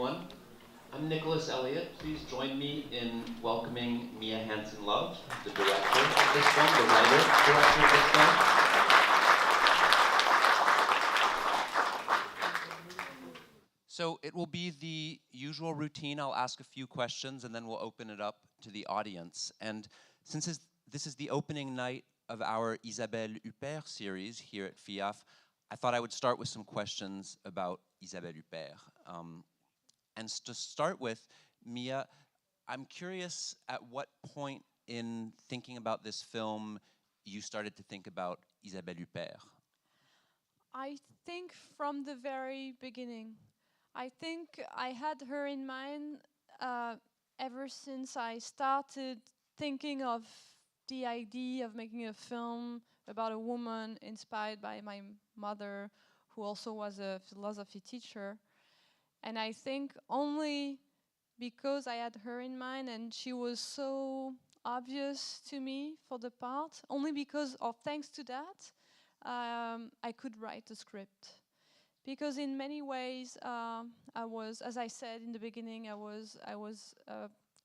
everyone. I'm Nicholas Elliott. Please join me in welcoming Mia Hansen Løve, the director of this film, the writer, director of this film. So it will be the usual routine. I'll ask a few questions and then we'll open it up to the audience. And since this is the opening night of our Isabelle Huppert series here at FIAF, I thought I would start with some questions about Isabelle Huppert. And to start with, Mia, I'm curious at what point in thinking about this film you started to think about Isabelle Huppert? I think from the very beginning. I think I had her in mind ever since I started thinking of the idea of making a film about a woman inspired by my mother, who also was a philosophy teacher. And I think only because I had her in mind and she was so obvious to me for the part, only because of thanks to that, I could write the script. Because in many ways, I was, as I said in the beginning, I was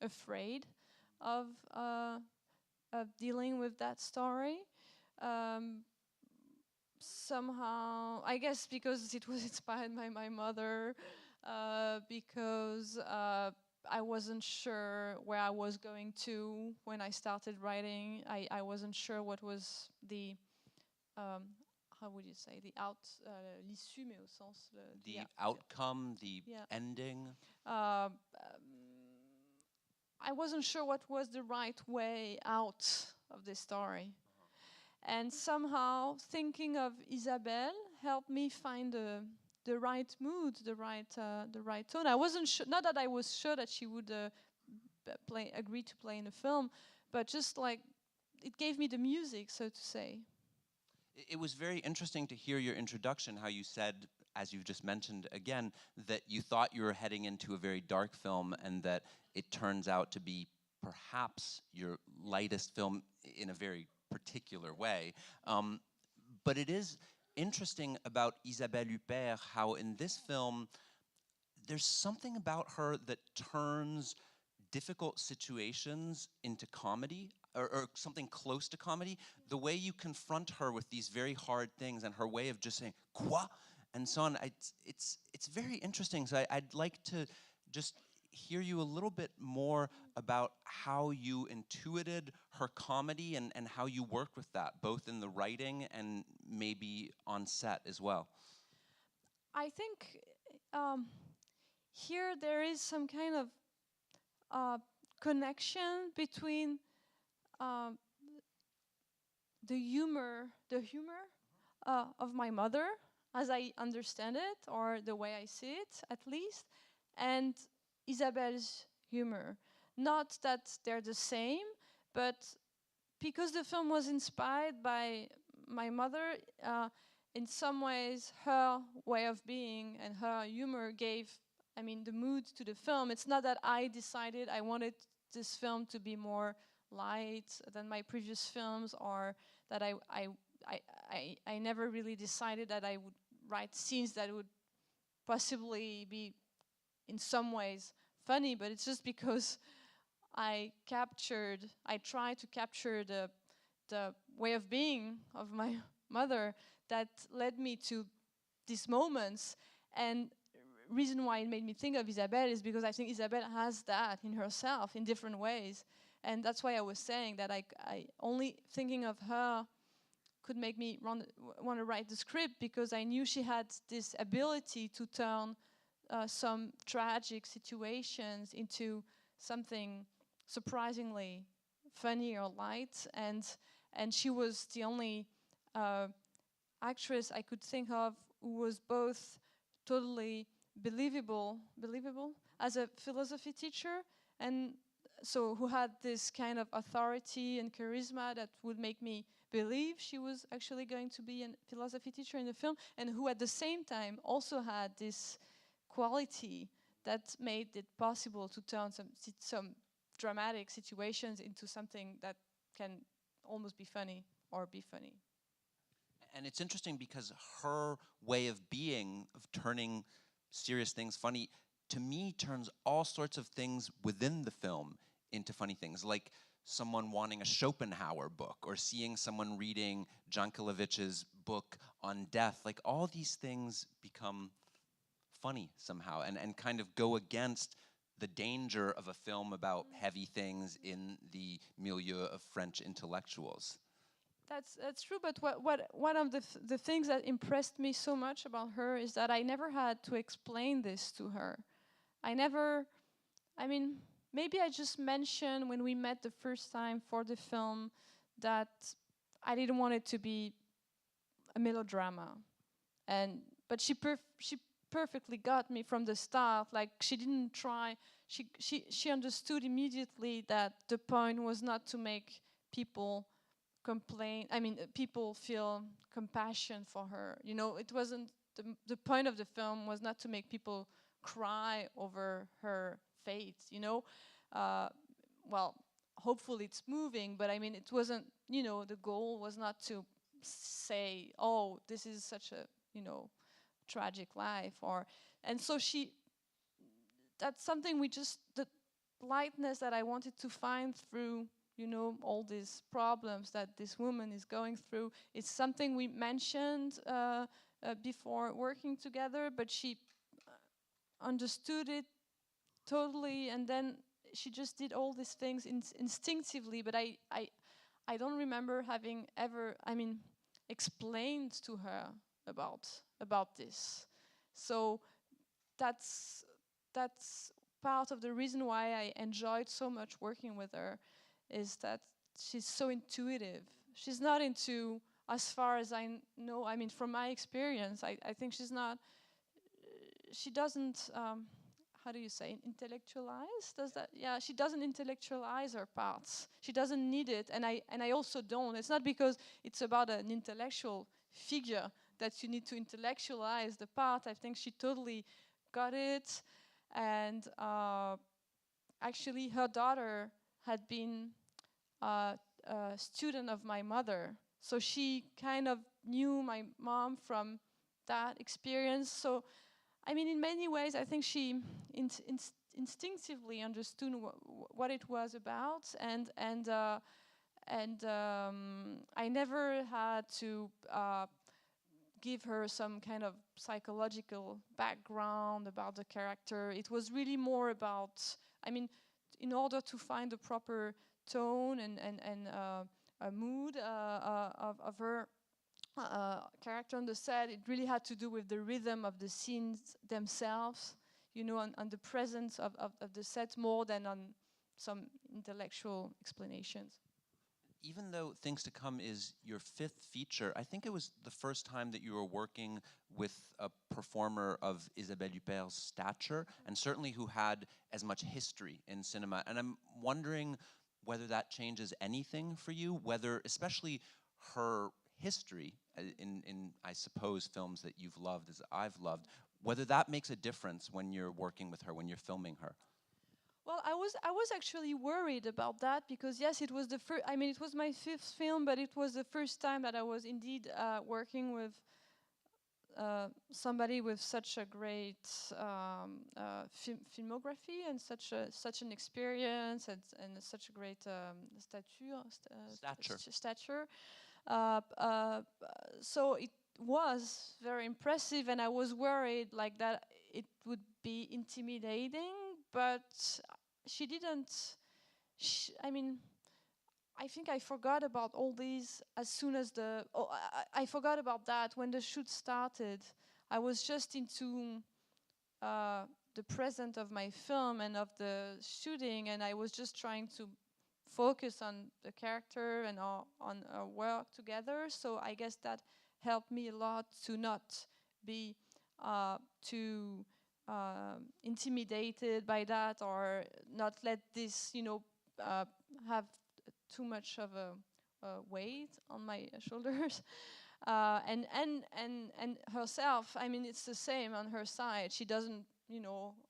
afraid of dealing with that story. Somehow, I guess because it was inspired by my mother, because I wasn't sure where I was going to when I started writing. I wasn't sure what was the how would you say, l'issue, mais au sens the outcome, the ending. I wasn't sure what was the right way out of this story, and somehow thinking of Isabelle helped me find the right mood, the right tone. I wasn't sure, not that I was sure that she would agree to play in the film, but just like it gave me the music, so to say. It was very interesting to hear your introduction, how you said, as you've just mentioned again, that you thought you were heading into a very dark film and that it turns out to be perhaps your lightest film in a very particular way. But it is interesting about Isabelle Huppert how in this film there's something about her that turns difficult situations into comedy, or something close to comedy. The way you confront her with these very hard things and her way of just saying "quoi" and so on, it's very interesting. So I'd like to just hear you a little bit more about how you intuited her comedy and how you worked with that, both in the writing and maybe on set as well. I think here there is some kind of connection between the humor of my mother, as I understand it, or the way I see it, at least, and Isabelle's humor. Not that they're the same, but because the film was inspired by my mother, in some ways, her way of being and her humor gave, the mood to the film. It's not that I decided I wanted this film to be more light than my previous films, or that I never really decided that I would write scenes that would possibly be in some ways funny, but it's just because I tried to capture the way of being of my mother that led me to these moments. And reason why it made me think of Isabelle is because I think Isabelle has that in herself in different ways. And that's why I was saying that I only thinking of her could make me want to write the script, because I knew she had this ability to turn some tragic situations into something surprisingly funny or light. And she was the only actress I could think of who was both totally believable as a philosophy teacher, and so who had this kind of authority and charisma that would make me believe she was actually going to be a philosophy teacher in the film, and who at the same time also had this quality that made it possible to turn some dramatic situations into something that can almost be funny or be funny. And it's interesting because her way of being, of turning serious things funny, to me turns all sorts of things within the film into funny things, like someone wanting a Schopenhauer book or seeing someone reading Jankiewicz's book on death. Like all these things become funny somehow and kind of go against the danger of a film about heavy things in the milieu of French intellectuals. That's true, but one of the things that impressed me so much about her is that I never had to explain this to her. I mean, maybe I just mentioned when we met the first time for the film that I didn't want it to be a melodrama, but she perfectly got me from the start. Like she didn't try. She understood immediately that the point was not to make people complain. I mean, people feel compassion for her. You know, it wasn't the point of the film was not to make people cry over her fate. You know, well, hopefully it's moving, but I mean, it wasn't. You know, the goal was not to say, "Oh, this is such a tragic life," and so that's something the lightness that I wanted to find through all these problems that this woman is going through. It's something we mentioned before working together, but she understood it totally, and then she just did all these things instinctively, but I don't remember having ever explained to her about this. So that's part of the reason why I enjoyed so much working with her, is that she's so intuitive. She's not into, as far as I know, I mean, from my experience, I think she doesn't, how do you say, intellectualize? Does that? Yeah, she doesn't intellectualize her parts. She doesn't need it, and I also don't. It's not because it's about an intellectual figure that you need to intellectualize the part. I think she totally got it, and actually her daughter had been a student of my mother, so she kind of knew my mom from that experience. So I mean, in many ways, I think she instinctively understood what it was about, and I never had to give her some kind of psychological background about the character. It was really more about, I mean, in order to find the proper tone and a mood of her character on the set, it really had to do with the rhythm of the scenes themselves, on the presence of the set more than on some intellectual explanations. Even though Things to Come is your 5th feature, I think it was the first time that you were working with a performer of Isabelle Huppert's stature, and certainly who had as much history in cinema. And I'm wondering whether that changes anything for you, whether, especially her history in I suppose, films that you've loved as I've loved, whether that makes a difference when you're working with her, when you're filming her. Well, I was actually worried about that, because yes, it was the first. I mean, it was my 5th film, but it was the first time that I was indeed working with somebody with such a great filmography and such an experience and such a great stature. So it was very impressive, and I was worried like that it would be intimidating, but she didn't. I mean, I think I forgot about all these as soon as I forgot about that when the shoot started. I was just into the present of my film and of the shooting, and I was just trying to focus on the character and on our work together. So I guess that helped me a lot to not be too intimidated by that, or not let this, have too much of a weight on my shoulders. And herself, I mean, it's the same on her side. She doesn't,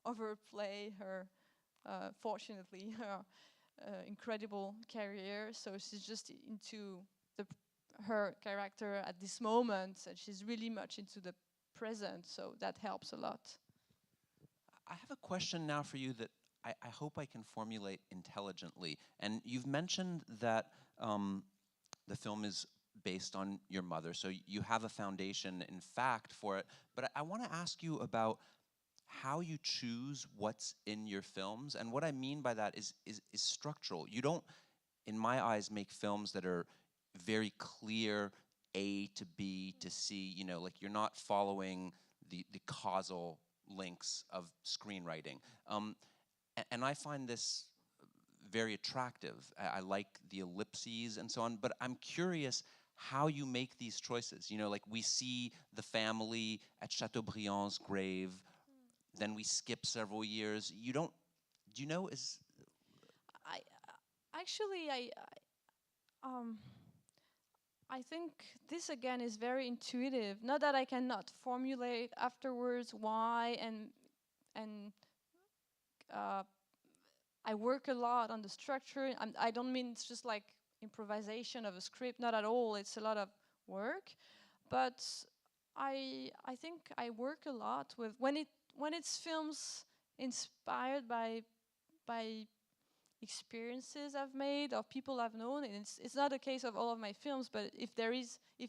overplay her, fortunately, her incredible career. So she's just into her character at this moment, and she's really much into the present. So that helps a lot. I have a question now for you that I hope I can formulate intelligently. And you've mentioned that the film is based on your mother, so you have a foundation, in fact, for it. But I want to ask you about how you choose what's in your films. And what I mean by that is structural. You don't, in my eyes, make films that are very clear A to B to C, you know, like you're not following the causal links of screenwriting. And I find this very attractive. I like the ellipses and so on, but I'm curious how you make these choices. You know, like we see the family at Chateaubriand's grave, then we skip several years. You don't, do you know, I actually um I think this again is very intuitive. Not that I cannot formulate afterwards why, and I work a lot on the structure. I don't mean it's just like improvisation of a script. Not at all. It's a lot of work, but I think I work a lot with when it's films inspired by experiences I've made or people I've known. And it's not a case of all of my films, but if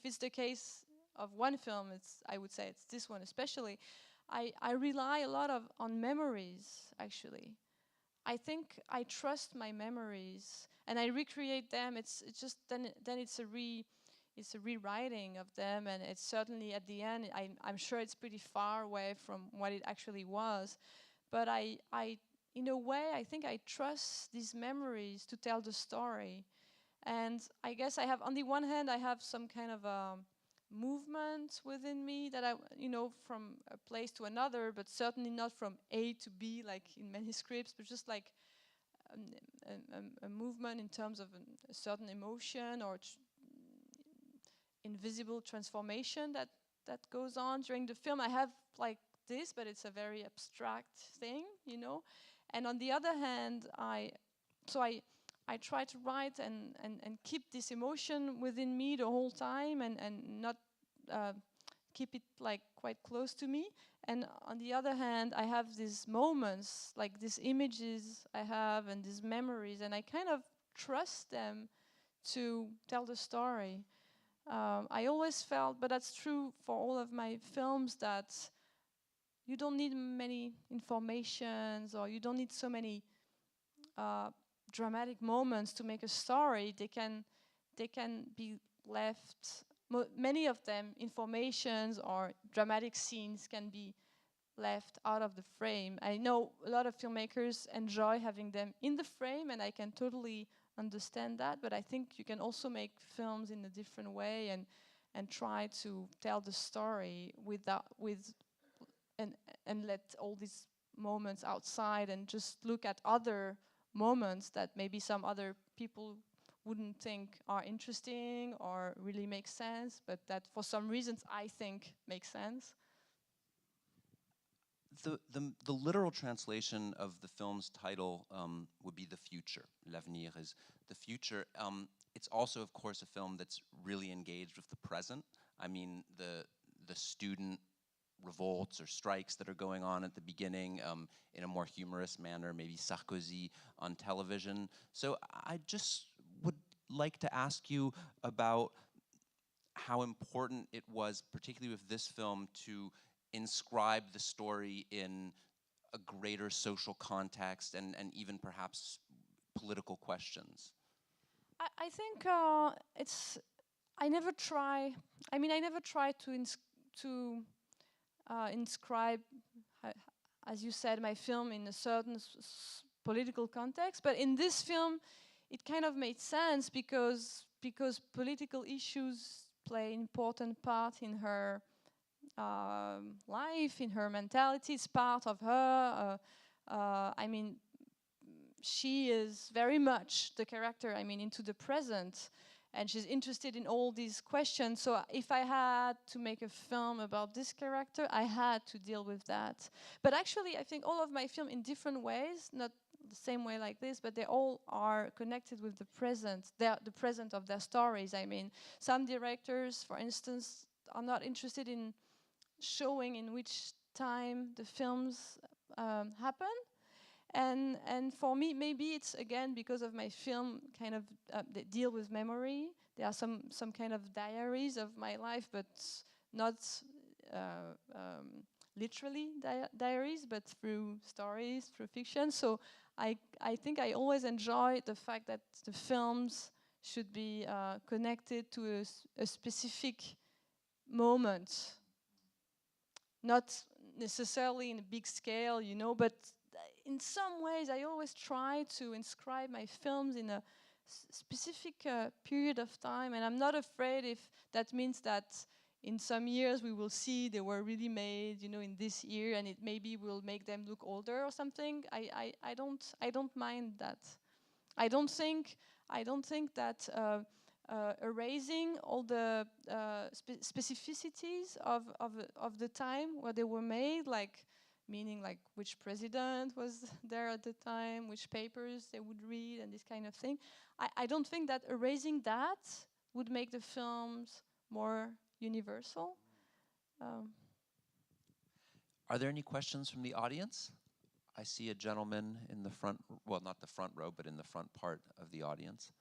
it's the case of one film, I would say it's this one especially. I rely a lot on memories actually. I think I trust my memories and I recreate them. It's just then it's a rewriting of them, and it's certainly at the end. I'm sure it's pretty far away from what it actually was, but I in a way I think I trust these memories to tell the story. And I guess I have, on the one hand, I have some kind of movement within me that from a place to another, but certainly not from A to B like in many scripts, but just like a movement in terms of a certain emotion or invisible transformation that goes on during the film. I have like this, but it's a very abstract thing. And on the other hand, I try to write and keep this emotion within me the whole time, and not keep it like quite close to me. And on the other hand, I have these moments, like these images I have and these memories, and I kind of trust them to tell the story. I always felt, but that's true for all of my films, that you don't need many informations, or you don't need so many dramatic moments to make a story. They can be left. Many of them, informations or dramatic scenes, can be left out of the frame. I know a lot of filmmakers enjoy having them in the frame, and I can totally understand that. But I think you can also make films in a different way and try to tell the story and let all these moments outside and just look at other moments that maybe some other people wouldn't think are interesting or really make sense, but that for some reasons I think make sense. The literal translation of the film's title would be the future. L'avenir is the future. It's also, of course, a film that's really engaged with the present. I mean, the student revolts or strikes that are going on at the beginning, in a more humorous manner, maybe Sarkozy on television. So I just would like to ask you about how important it was, particularly with this film, to inscribe the story in a greater social context and even perhaps political questions. I think it's. I never try to inscribe, as you said, my film in a certain political context. But in this film, it kind of made sense because political issues play an important part in her life, in her mentality. It's part of her. I mean, she is very much the character, into the present, and she's interested in all these questions. So if I had to make a film about this character, I had to deal with that. But actually, I think all of my film, in different ways, not the same way like this, but they all are connected with the present. They're the present of their stories. Some directors, for instance, are not interested in showing in which time the films happen. And for me, maybe it's again because of my film kind of they deal with memory. There are some kind of diaries of my life, but not literally diaries, but through stories, through fiction. So I think I always enjoy the fact that the films should be connected to a specific moment, not necessarily in a big scale, you know, but in some ways I always try to inscribe my films in a specific period of time, and I'm not afraid if that means that in some years we will see they were really made, you know, in this year, and it maybe will make them look older or something. I don't mind that. I don't think that erasing all the specificities of the time where they were made, like meaning like which president was there at the time, which papers they would read, and this kind of thing. I don't think that erasing that would make the films more universal. Are there any questions from the audience? I see a gentleman in the front, well, not the front row, but in the front part of the audience.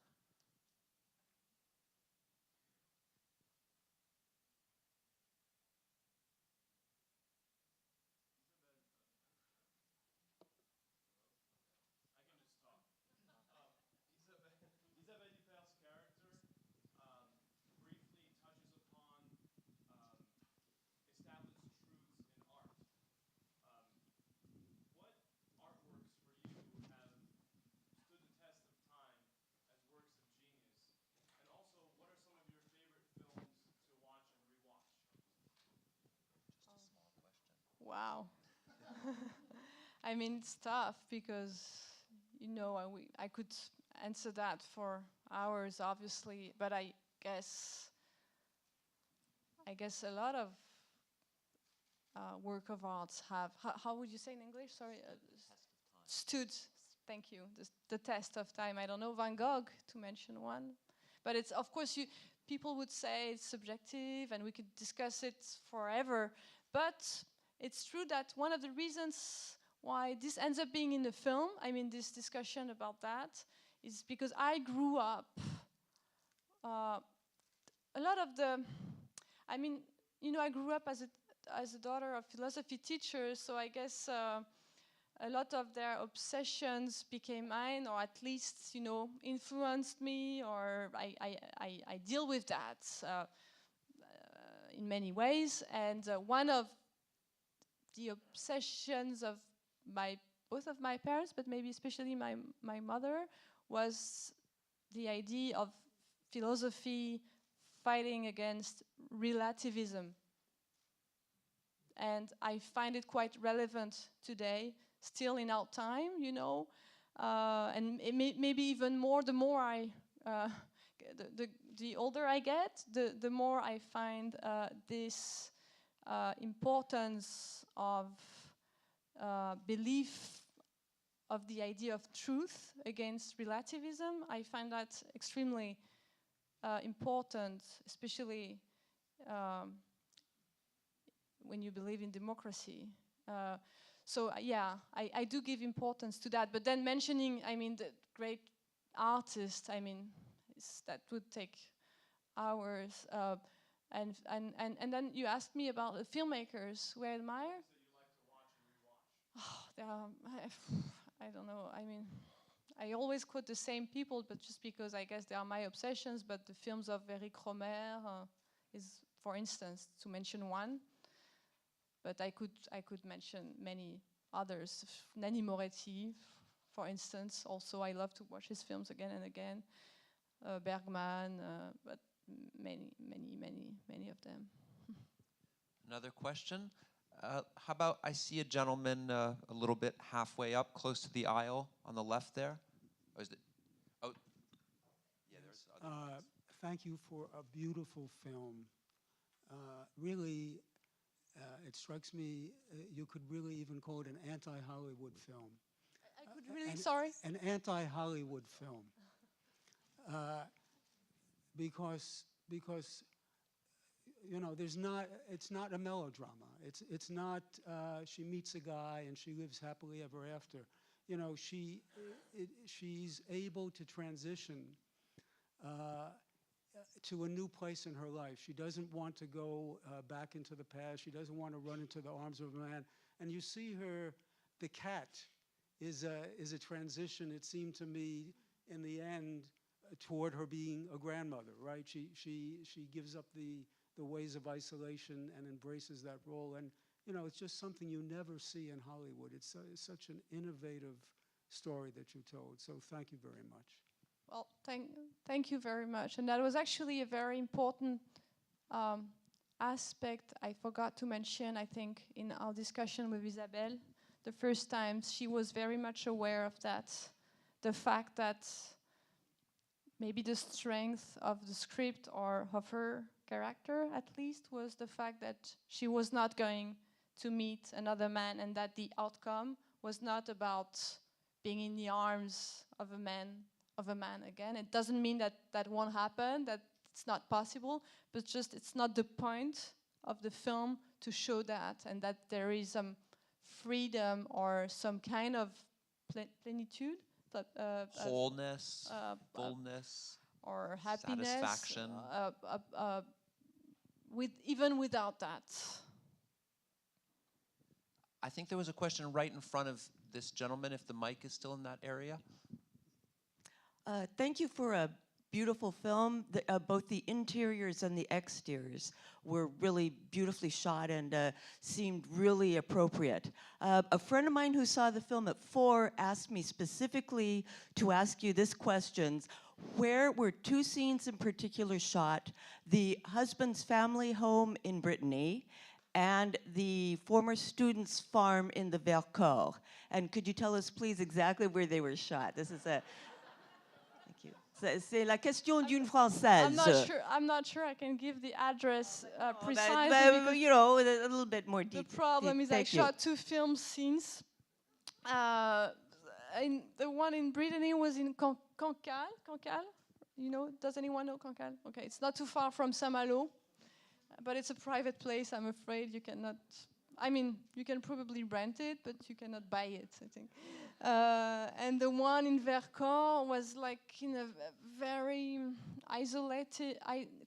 Wow. I mean, it's tough because, you know, I could answer that for hours, obviously, but I guess a lot of work of arts have, how would you say in English? Sorry, stood. Thank you. The test of time. I don't know, Van Gogh, to mention one, but it's, of course, people would say it's subjective, and we could discuss it forever. But it's true that one of the reasons why this ends up being in the film, I mean, this discussion about that, is because I grew up. A lot of the, I mean, you know, I grew up as a daughter of philosophy teachers, so I guess a lot of their obsessions became mine, or at least, you know, influenced me, or I deal with that in many ways. And one of the obsessions of both of my parents, but maybe especially my mother, was the idea of philosophy fighting against relativism. And I find it quite relevant today, still in our time, you know, and maybe even more the more the older I get, the more I find this importance of belief of the idea of truth against relativism. I find that extremely important, especially when you believe in democracy. Yeah, I do give importance to that. But then mentioning, I mean, the great artists, I mean, that would take hours. And then you asked me about the filmmakers who I admire. Oh, I don't know. I mean, I always quote the same people, but just because I guess they are my obsessions. But the films of Eric Romer is, for instance, to mention one. But I could mention many others. Nanni Moretti, for instance. Also, I love to watch his films again and again. Bergman, but many of them. Another question. How about, I see a gentleman a little bit halfway up, close to the aisle on the left there. Or is it? Oh, yeah, there's other Thank you for a beautiful film. Really, it strikes me you could really even call it an anti-Hollywood film. I could really, sorry? An anti-Hollywood film. Because you know, it's not a melodrama. It's not, she meets a guy and she lives happily ever after. You know, she's able to transition to a new place in her life. She doesn't want to go back into the past. She doesn't want to run into the arms of a man. And you see her, the cat is a transition, it seemed to me, in the end, toward her being a grandmother, right? She gives up the ways of isolation and embraces that role. And, you know, it's just something you never see in Hollywood. It's such an innovative story that you told. So thank you very much. Well, thank you very much. And that was actually a very important aspect I forgot to mention, I think, in our discussion with Isabelle. The first time she was very much aware of that. The fact that maybe the strength of the script or of her character, at least, was the fact that she was not going to meet another man, and that the outcome was not about being in the arms of a man again. It doesn't mean that that won't happen, that it's not possible, but just it's not the point of the film to show that, and that there is some freedom or some kind of plenitude, wholeness, fullness, or happiness, satisfaction. Even without that. I think there was a question right in front of this gentleman, if the mic is still in that area. Thank you for a beautiful film. Both the interiors and the exteriors were really beautifully shot and seemed really appropriate. A friend of mine who saw the film at 4 asked me specifically to ask you this question: where were 2 scenes in particular shot? The husband's family home in Brittany and the former student's farm in the Vercors. And could you tell us, please, exactly where they were shot? This is a... Thank you. C'est la question d'une Française. I'm not sure I can give the address precisely. But, you know, a little bit more detail. The problem is I shot 2 film scenes. The one in Brittany was in Cancale. You know, does anyone know Cancale? Okay, it's not too far from Saint-Malo, but it's a private place. I'm afraid you cannot. I mean, you can probably rent it, but you cannot buy it, I think. And the one in Vercors was like in a very isolated,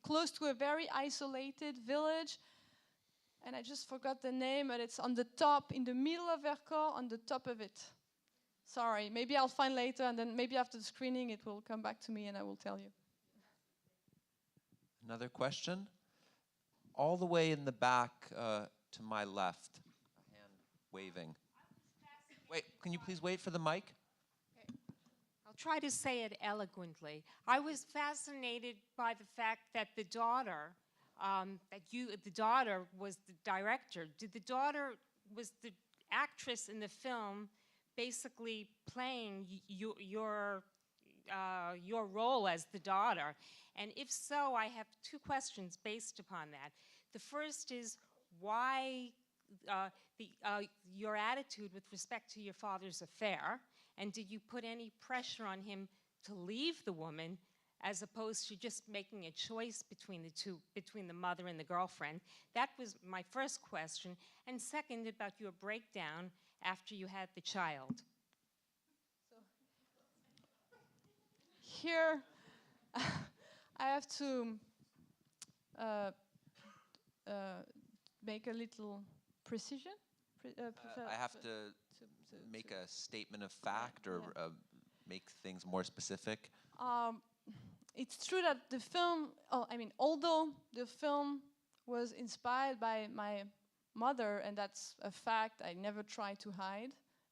close to a very isolated village. And I just forgot the name, but it's on the top, in the middle of Vercors, on the top of it. Sorry, maybe I'll find later, and then maybe after the screening it will come back to me and I will tell you. Another question? All the way in the back to my left, a hand waving. Wait, can you please wait for the mic? Okay. I'll try to say it eloquently. I was fascinated by the fact that the daughter, the daughter was the director. Was the actress in the film basically playing your role as the daughter? And if so, I have 2 questions based upon that. The first is why your attitude with respect to your father's affair, and did you put any pressure on him to leave the woman as opposed to just making a choice between the two, between the mother and the girlfriend? That was my first question. And second, about your breakdown after you had the child. So, here, I have to make a little precision. I have to make a statement of fact, or make things more specific. It's true that the film, although the film was inspired by my mother, and that's a fact I never try to hide,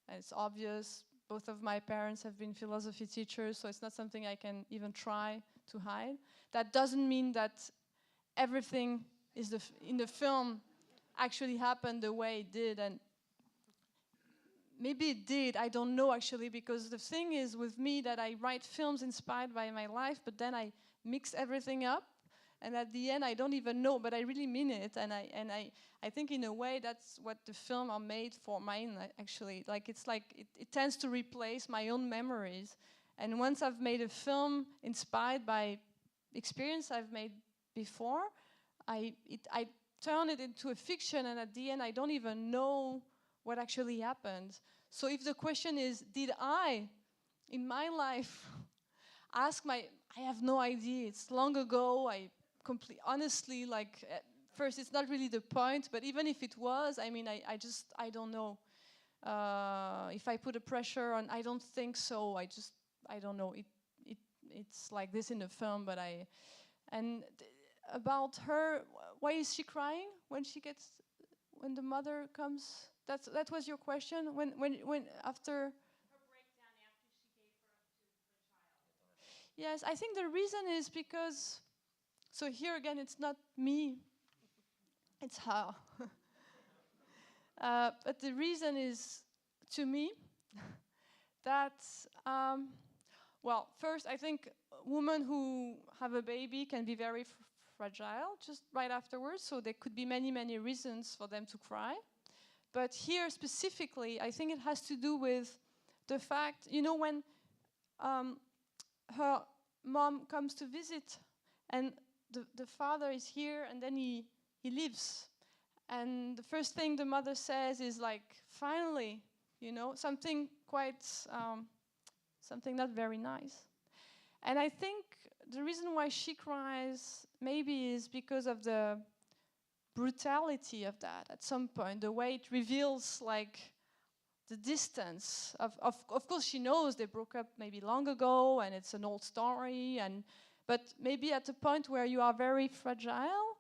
and it's obvious. Both of my parents have been philosophy teachers, so it's not something I can even try to hide. That doesn't mean that everything in the film actually happened the way it did, and maybe it did, I don't know actually, because the thing is with me that I write films inspired by my life, but then I mix everything up, and at the end I don't even know, but I really mean it, and I think in a way that's what the film are made for mine, actually. Like it tends to replace my own memories, and once I've made a film inspired by experience I've made before, I turn it into a fiction, and at the end I don't even know what actually happened. So if the question is, did I, in my life, I have no idea. It's long ago. Honestly, like, first, it's not really the point, but even if it was, I mean, I don't know. If I put a pressure on, I don't think so. I don't know. It's like this in the film, but about her, why is she crying when the mother comes? That was your question? When after? Yes, I think the reason is because, so here again, it's not me, it's her. But the reason is, to me, that, well, first, I think women who have a baby can be very fragile just right afterwards, so there could be many, many reasons for them to cry. But here specifically, I think it has to do with the fact, when her mom comes to visit, and the father is here, and then he leaves. And the first thing the mother says is like, finally, something something not very nice. And I think the reason why she cries maybe is because of the brutality of that at some point, the way it reveals like the distance of course she knows they broke up maybe long ago and it's an old story, but maybe at a point where you are very fragile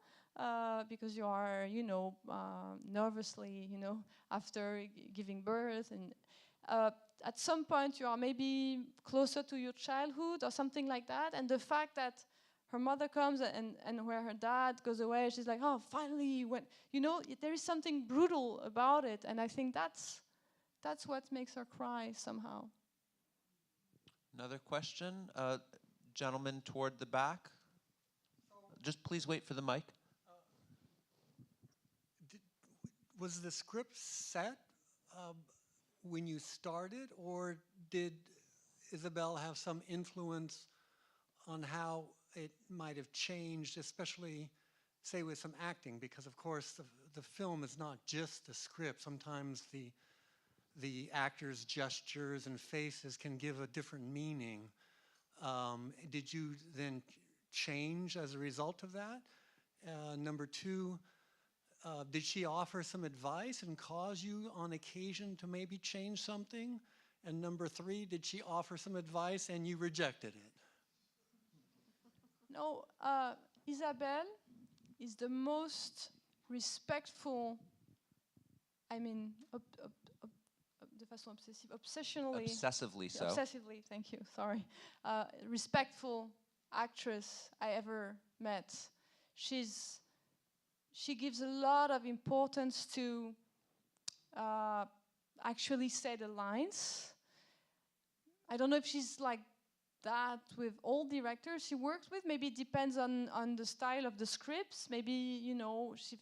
because you are nervously after giving birth, and at some point you are maybe closer to your childhood or something like that, and the fact that her mother comes and where her dad goes away, she's like, oh, finally, there is something brutal about it, and I think that's what makes her cry somehow. Another question, gentleman toward the back. Just please wait for the mic. Was the script set when you started, or did Isabelle have some influence on how it might have changed, especially, say, with some acting? Because, of course, the film is not just the script. Sometimes the actors' gestures and faces can give a different meaning. Did you then change as a result of that? Number two, did she offer some advice and cause you on occasion to maybe change something? And number three, did she offer some advice and you rejected it? No, Isabelle is the most respectful, I mean, de façon obsessive, obsessively so. Obsessively, thank you, sorry. Respectful actress I ever met. She gives a lot of importance to actually say the lines. I don't know if she's like that with all directors she works with. Maybe it depends on the style of the scripts. Maybe,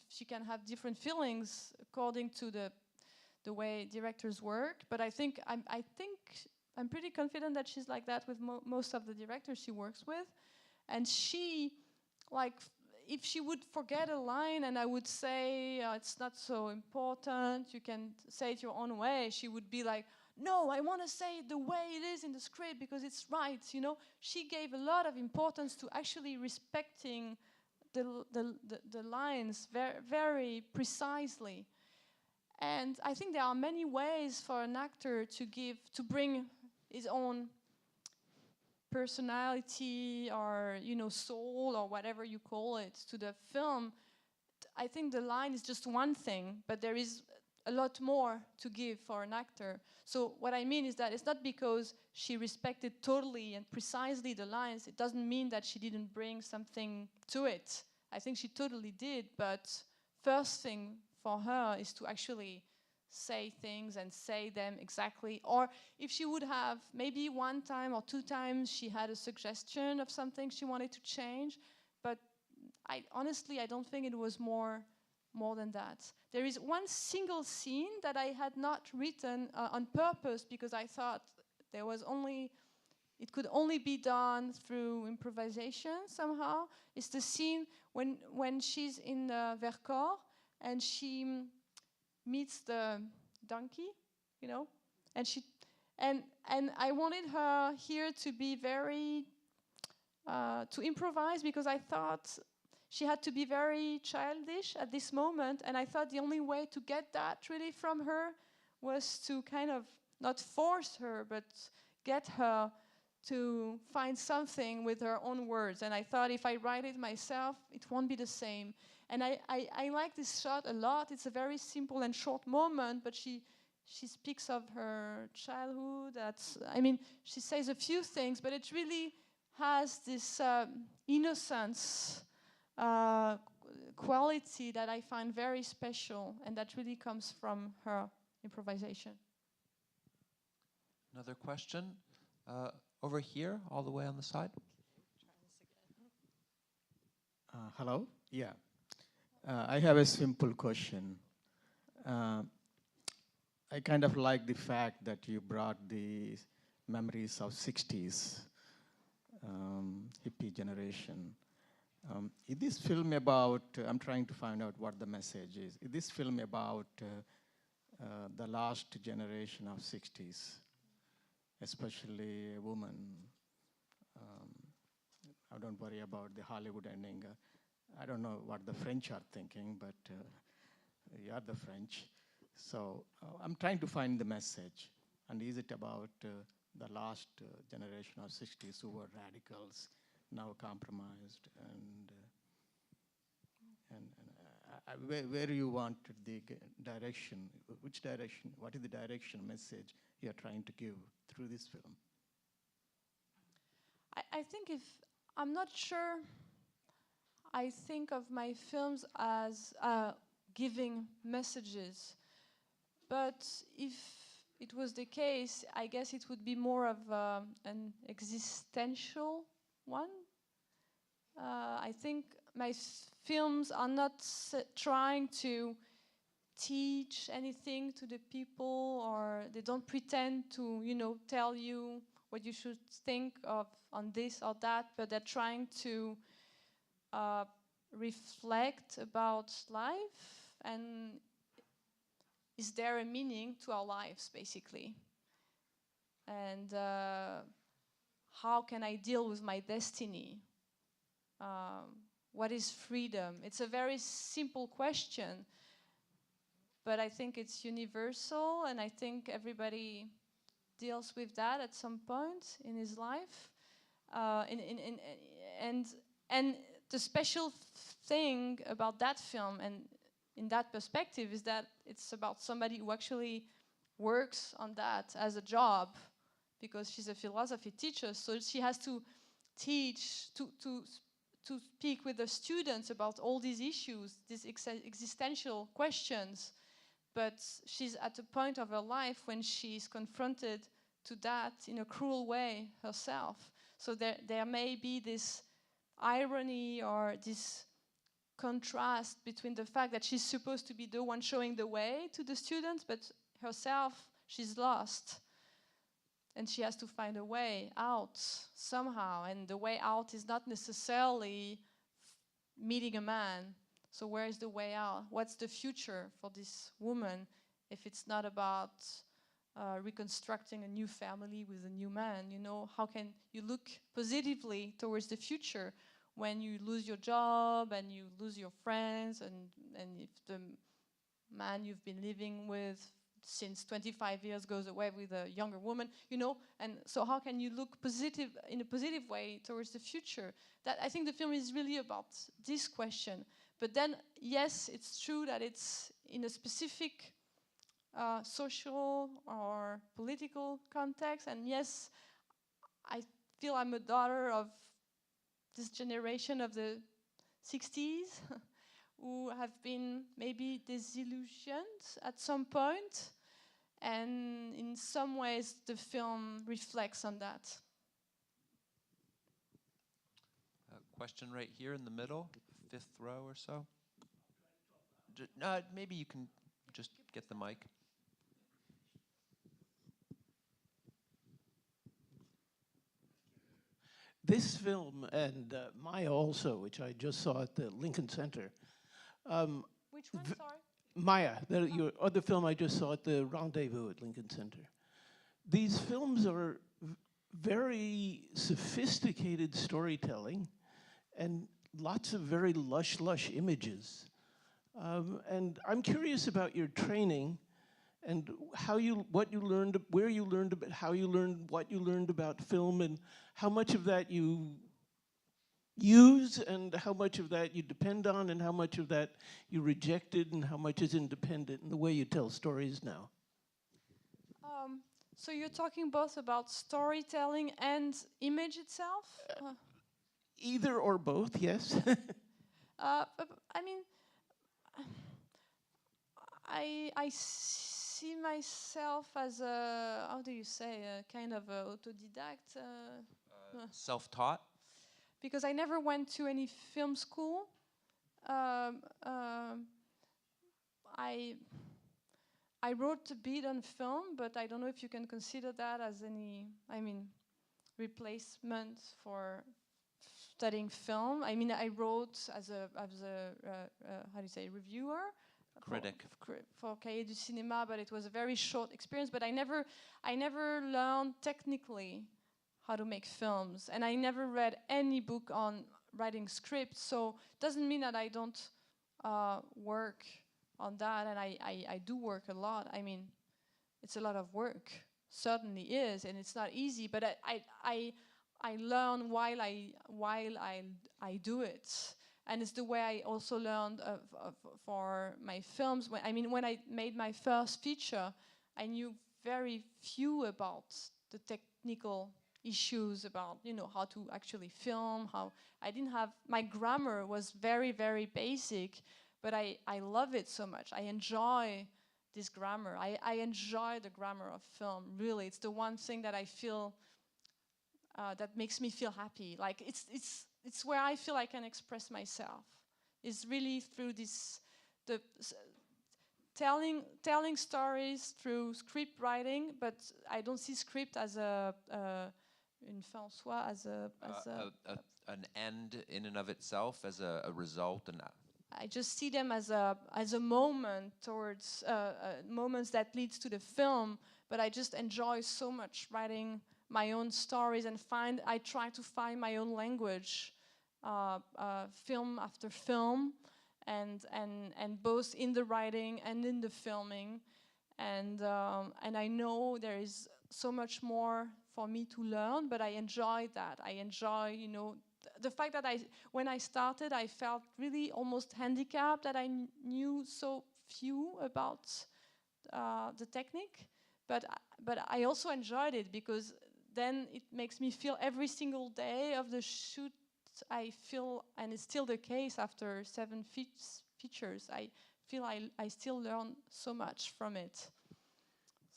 she can have different feelings according to the way directors work. But I think I'm pretty confident that she's like that with most of the directors she works with. And she, like, if she would forget a line and I would say, it's not so important, you can say it your own way, she would be like, no, I want to say it the way it is in the script because it's right, She gave a lot of importance to actually respecting the lines very, very precisely. And I think there are many ways for an actor to bring his own personality or soul or whatever you call it to the film. I think the line is just one thing, but there is a lot more to give for an actor. So what I mean is that it's not because she respected totally and precisely the lines, it doesn't mean that she didn't bring something to it. I think she totally did, but first thing for her is to actually say things and say them exactly. Or if she would have, maybe one time or two times she had a suggestion of something she wanted to change, but honestly I don't think it was more than that. There is one single scene that I had not written on purpose because I thought there was only it could only be done through improvisation somehow. It's the scene when she's in Vercors and she meets the donkey, you know, and I wanted her here to be very to improvise, because I thought she had to be very childish at this moment, and I thought the only way to get that really from her was to kind of not force her, but get her to find something with her own words. And I thought if I write it myself, it won't be the same. And I like this shot a lot. It's a very simple and short moment, but she speaks of her childhood. She says a few things, but it really has this innocence quality that I find very special, and that really comes from her improvisation. Another question? Over here, all the way on the side. Hello? Yeah. I have a simple question. I kind of like the fact that you brought the memories of 60s hippie generation. Is this film about, I'm trying to find out what the message is this film about the last generation of 60s, especially a woman? I don't worry about the Hollywood ending. I don't know what the French are thinking, but you are the French. So I'm trying to find the message. And is it about the last generation of 60s who were radicals, now compromised, and where you want the direction, which direction, what is the direction message you're trying to give through this film? I think I'm not sure I think of my films as giving messages, but if it was the case, I guess it would be more of an existential one. I think my films are not trying to teach anything to the people, or they don't pretend to, tell you what you should think of on this or that, but they're trying to reflect about life, and is there a meaning to our lives, basically? And how can I deal with my destiny? What is freedom? It's a very simple question, but I think it's universal, and I think everybody deals with that at some point in his life. And the special thing about that film, and in that perspective, is that it's about somebody who actually works on that as a job, because she's a philosophy teacher, so she has to teach, to speak with the students about all these issues, these existential questions. But she's at a point of her life when she's confronted to that in a cruel way herself. So there may be this irony or this contrast between the fact that she's supposed to be the one showing the way to the students, but herself, she's lost. And she has to find a way out somehow. And the way out is not necessarily meeting a man. So where is the way out? What's the future for this woman if it's not about reconstructing a new family with a new man? How can you look positively towards the future when you lose your job and you lose your friends, and if the man you've been living with since 25 years goes away with a younger woman, and so how can you look positive in a positive way towards the future? That I think the film is really about this question. But then, yes, it's true that it's in a specific social or political context, and yes, I feel I'm a daughter of this generation of the 60s who have been maybe disillusioned at some point, and in some ways the film reflects on that. A question right here in the middle, 5th row or so. Maybe you can just get the mic. this film and Maya also, which I just saw at the Lincoln Center. Which one, sorry? Maya, your other film I just saw at the Rendezvous at Lincoln Center. These films are very sophisticated storytelling and lots of very lush images. And I'm curious about your training and what you learned, where you learned about, how you learned, what you learned about film, and how much of that you use and how much of that you depend on and how much of that you rejected and how much is independent in the way you tell stories now. So you're talking both about storytelling and image itself? Either or both, yes. I mean, I see myself as a, how do you say, a kind of a autodidact. Self-taught? Because I never went to any film school. I wrote a bit on film, but I don't know if you can consider that as any, replacement for studying film. I mean, I wrote as a how do you say, reviewer? Critic. For Cahiers du Cinéma, but it was a very short experience. But I never learned technically how to make films, and I never read any book on writing scripts. So it doesn't mean that I don't work on that, and I do work a lot. I mean, it's a lot of work, certainly is, and it's not easy. But I learn while I do it, and it's the way I also learned for my films. When I made my first feature, I knew very few about the technical issues about how to actually film. I didn't have, my grammar was very, very basic. But I love it so much. I enjoy this grammar. I enjoy the grammar of film, really. It's the one thing that I feel, that makes me feel happy. Like, it's where I feel I can express myself. It's really through telling stories through script writing, but I don't see script as une fin en soi, as an end in and of itself, as a result, and I just see them as a moment towards moments that leads to the film. But I just enjoy so much writing my own stories and I try to find my own language, film after film, and both in the writing and in the filming, and I know there is so much more for me to learn. But I enjoy that. I enjoy, the fact that when I started, I felt really almost handicapped that I knew so few about the technique, but I also enjoyed it because then it makes me feel every single day of the shoot. I feel, and it's still the case after 7 features, I feel I still learn so much from it.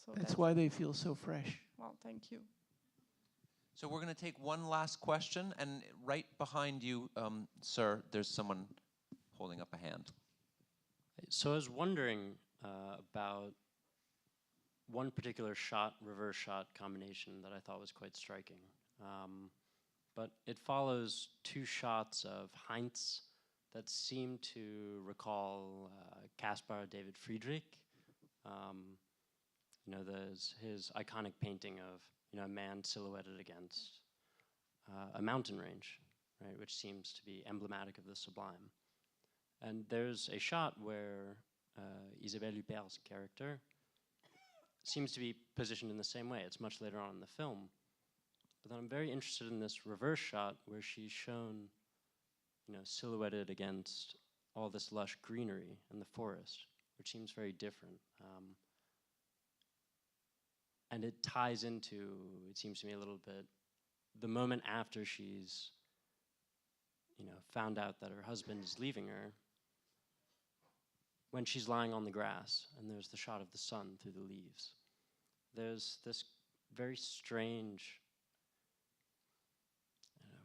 So that's why they feel so fresh. Well, thank you. So we're going to take one last question, and right behind you, sir, there's someone holding up a hand. So I was wondering about one particular reverse shot combination that I thought was quite striking. But it follows 2 shots of Heinz that seem to recall Caspar David Friedrich. There's his iconic painting of a man silhouetted against a mountain range, right, which seems to be emblematic of the sublime. And there's a shot where Isabelle Huppert's character seems to be positioned in the same way. It's much later on in the film. But then I'm very interested in this reverse shot where she's shown, silhouetted against all this lush greenery in the forest, which seems very different. And it ties into, it seems to me a little bit, the moment after she's, found out that her husband is leaving her, when she's lying on the grass and there's the shot of the sun through the leaves. There's this very strange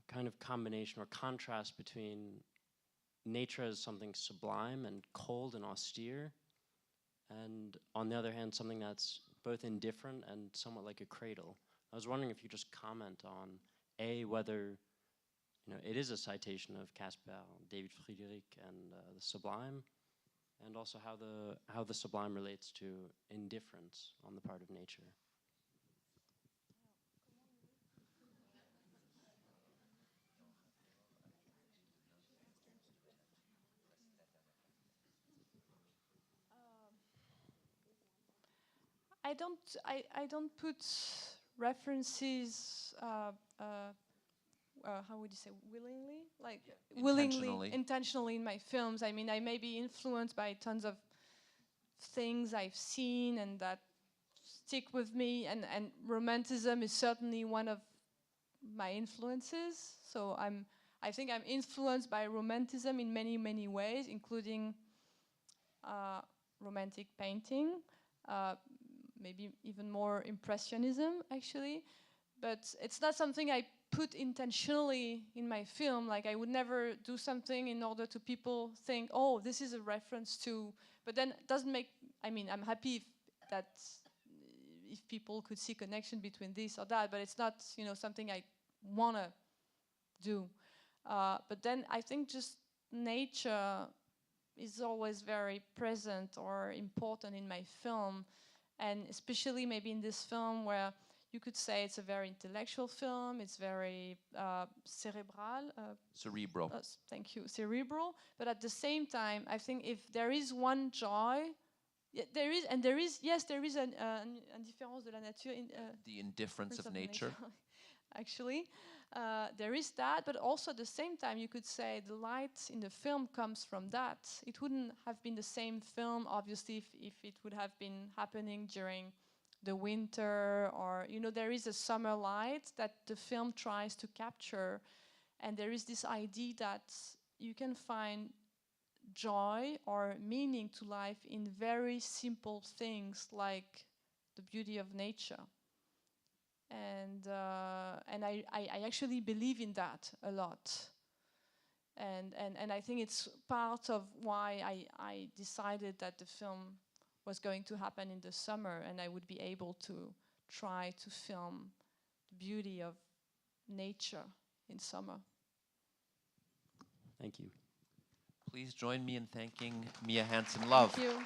kind of combination or contrast between nature as something sublime and cold and austere, and on the other hand, something that's both indifferent and somewhat like a cradle. I was wondering if you just comment on, A, whether you know, it is a citation of Caspar, David Friedrich, and the sublime, and also how the sublime relates to indifference on the part of nature. I don't put references. How would you say, willingly? Like intentionally in my films. I mean, I may be influenced by tons of things I've seen and that stick with me, and romanticism is certainly one of my influences. So I think I'm influenced by romanticism in many ways, including romantic painting, maybe even more impressionism actually. But it's not something I put intentionally in my film. Like, I would never do something in order to people think, oh, this is a reference to, but then it doesn't make, I mean, I'm happy if people could see connection between this or that, but it's not, you know, something I want to do. But then I think just nature is always very present or important in my film, and especially maybe in this film where you could say it's a very intellectual film, it's very cerebral. Cerebral. Thank you, cerebral. But at the same time, I think if there is one joy, there is an indifférence de la nature. The indifference of nature. Actually, there is that, but also at the same time, you could say the light in the film comes from that. It wouldn't have been the same film, obviously, if it would have been happening during the winter, or, you know, there is a summer light that the film tries to capture, and there is this idea that you can find joy or meaning to life in very simple things like the beauty of nature. And I actually believe in that a lot. And I think it's part of why I decided that the film was going to happen in the summer, and I would be able to try to film the beauty of nature in summer. Thank you. Please join me in thanking Mia Hansen Løve. Thank you.